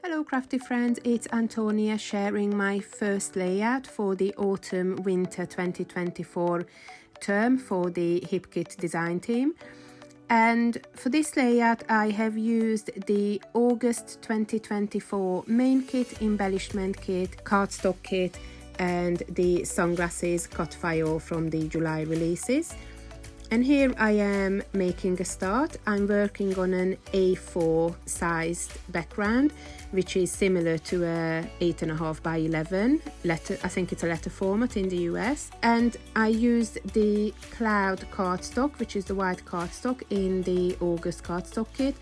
Hello crafty friends, it's Antonia sharing my first layout for the autumn-winter 2024 term for the Hip Kit design team. And for this layout I have used the August 2024 main kit, embellishment kit, cardstock kit and the sunglasses Cutfile from the July releases. And here I am making a start. I'm working on an A4 sized background, which is similar to a 8.5 by 11 letter. I think it's a letter format in the US. And I used the cloud cardstock, which is the white cardstock in the August cardstock kit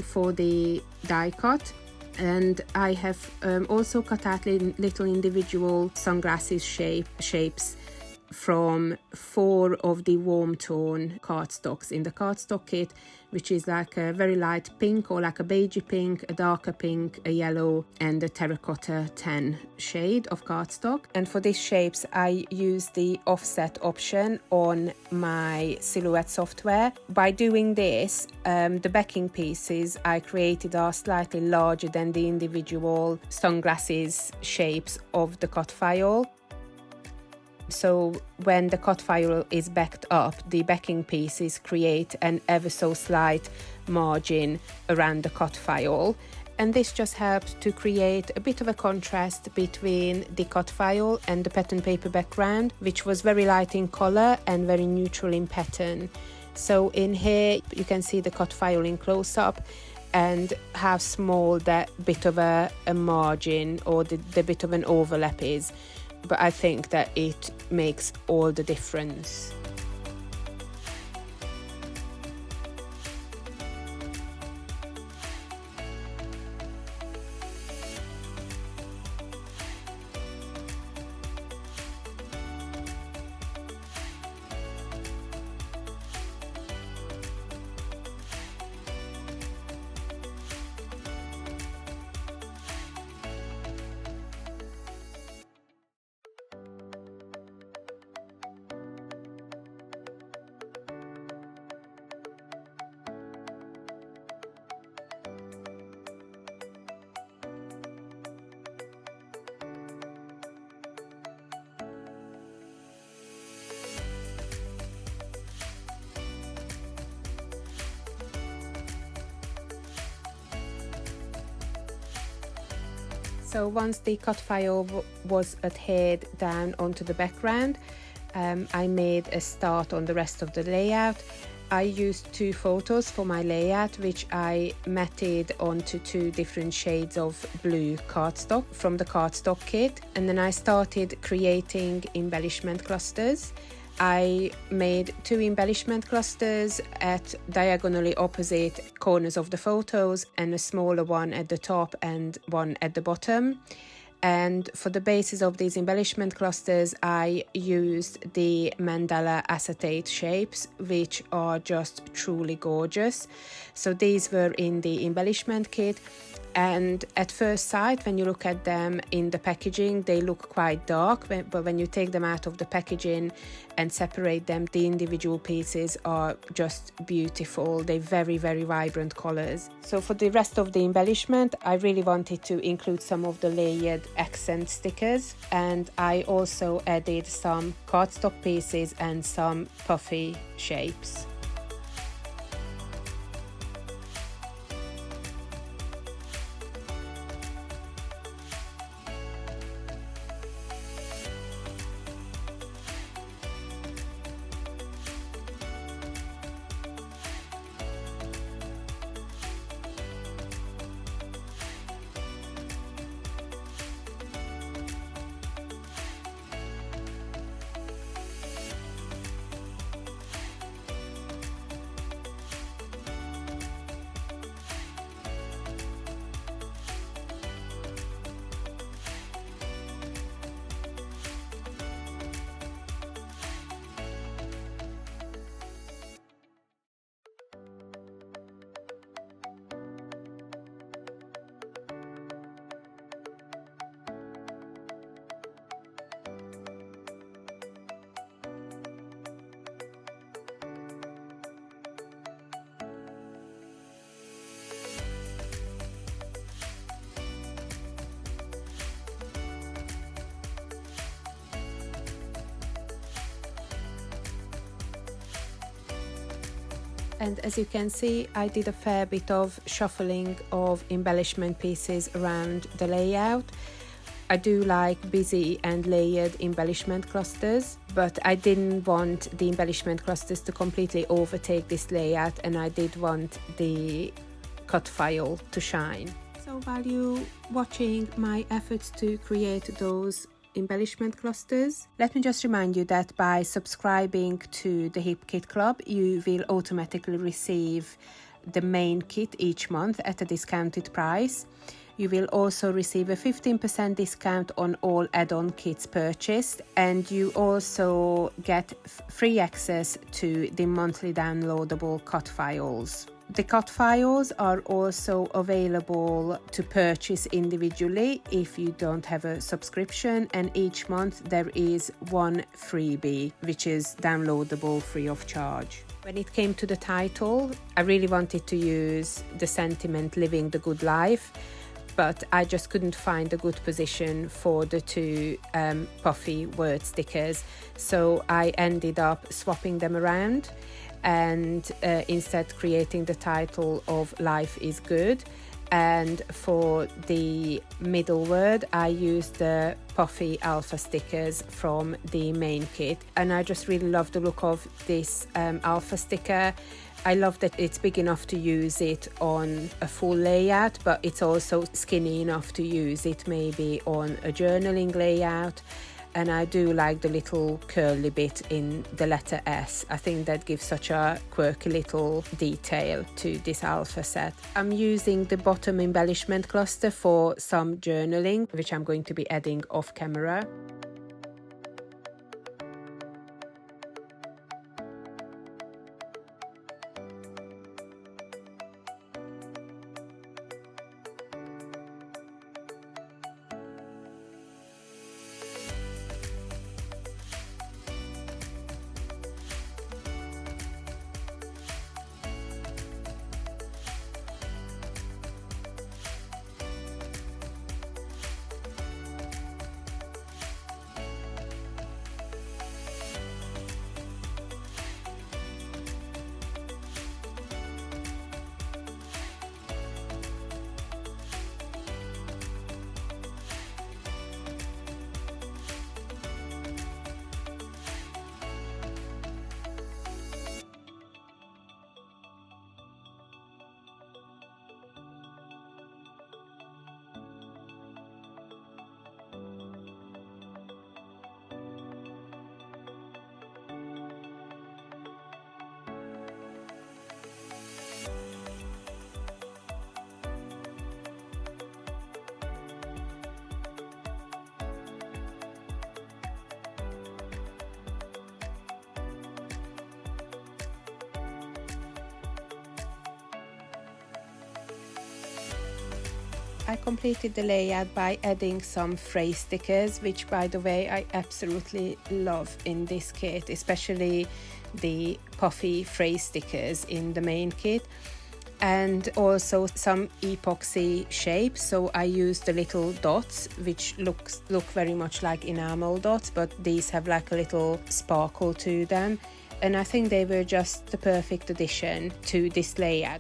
for the die cut. And I have also cut out little individual sunglasses shapes from 4 of the warm tone cardstocks in the cardstock kit, which is like a very light pink or like a beigey pink, a darker pink, a yellow and a terracotta tan shade of cardstock. And for these shapes I use the offset option on my Silhouette software. By doing this, the backing pieces I created are slightly larger than the individual sunglasses shapes of the Cutfile. So when the Cutfile is backed up, the backing pieces create an ever so slight margin around the Cutfile, and this just helps to create a bit of a contrast between the Cutfile and the pattern paper background, which was very light in color and very neutral in pattern. So in here you can see the Cutfile in close-up and how small that bit of a margin or the bit of an overlap is. But I think that it makes all the difference. So once the Cutfile was adhered down onto the background, I made a start on the rest of the layout. I used 2 photos for my layout, which I matted onto 2 different shades of blue cardstock from the cardstock kit. And then I started creating embellishment clusters. I made 2 embellishment clusters at diagonally opposite corners of the photos and a smaller one at the top and one at the bottom. And for the bases of these embellishment clusters I used the mandala acetate shapes, which are just truly gorgeous. So these were in the embellishment kit, and at first sight when you look at them in the packaging they look quite dark, but when you take them out of the packaging and separate them, the individual pieces are just beautiful. They're very vibrant colors. So for the rest of the embellishment I really wanted to include some of the layered accent stickers, and I also added some cardstock pieces and some puffy shapes. And as you can see, I did a fair bit of shuffling of embellishment pieces around the layout. I do like busy and layered embellishment clusters, but I didn't want the embellishment clusters to completely overtake this layout, and I did want the cut file to shine. So while you're watching my efforts to create those embellishment clusters, let me just remind you that by subscribing to the Hip Kit Club, you will automatically receive the main kit each month at a discounted price. You will also receive a 15% discount on all add-on kits purchased, and you also get free access to the monthly downloadable cut files. The cut files are also available to purchase individually if you don't have a subscription, and each month there is one freebie which is downloadable free of charge. When it came to the title, I really wanted to use the sentiment "Living the Good Life," but I just couldn't find a good position for the two puffy word stickers, so I ended up swapping them around and instead creating the title of "Life is Good." And for the middle word, I used the puffy alpha stickers from the main kit, and I just really love the look of this alpha sticker. I love that it's big enough to use it on a full layout, but it's also skinny enough to use it maybe on a journaling layout. And I do like the little curly bit in the letter S. I think that gives such a quirky little detail to this alpha set. I'm using the bottom embellishment cluster for some journaling, which I'm going to be adding off camera. I completed the layout by adding some phrase stickers, which by the way I absolutely love in this kit, especially the puffy phrase stickers in the main kit, and also some epoxy shapes. So I used the little dots, which look very much like enamel dots, but these have like a little sparkle to them, and I think they were just the perfect addition to this layout.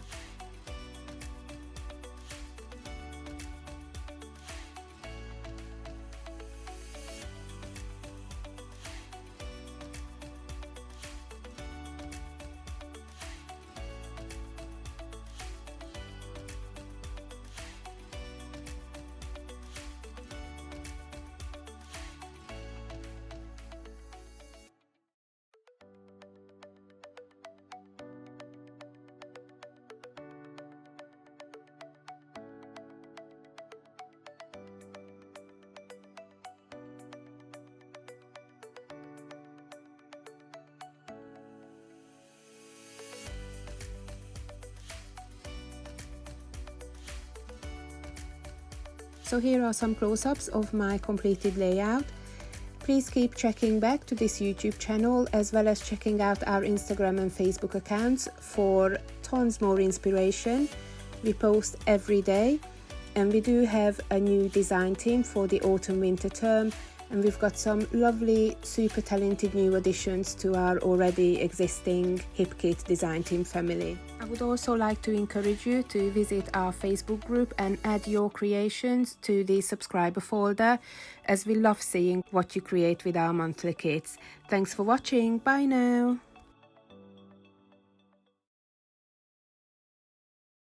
So here are some close-ups of my completed layout. Please keep checking back to this YouTube channel as well as checking out our Instagram and Facebook accounts for tons more inspiration. We post every day, and we do have a new design team for the autumn winter term, and we've got some lovely, super talented new additions to our already existing HipKit design team family. I would also like to encourage you to visit our Facebook group and add your creations to the subscriber folder, as we love seeing what you create with our monthly kits. Thanks for watching, bye now!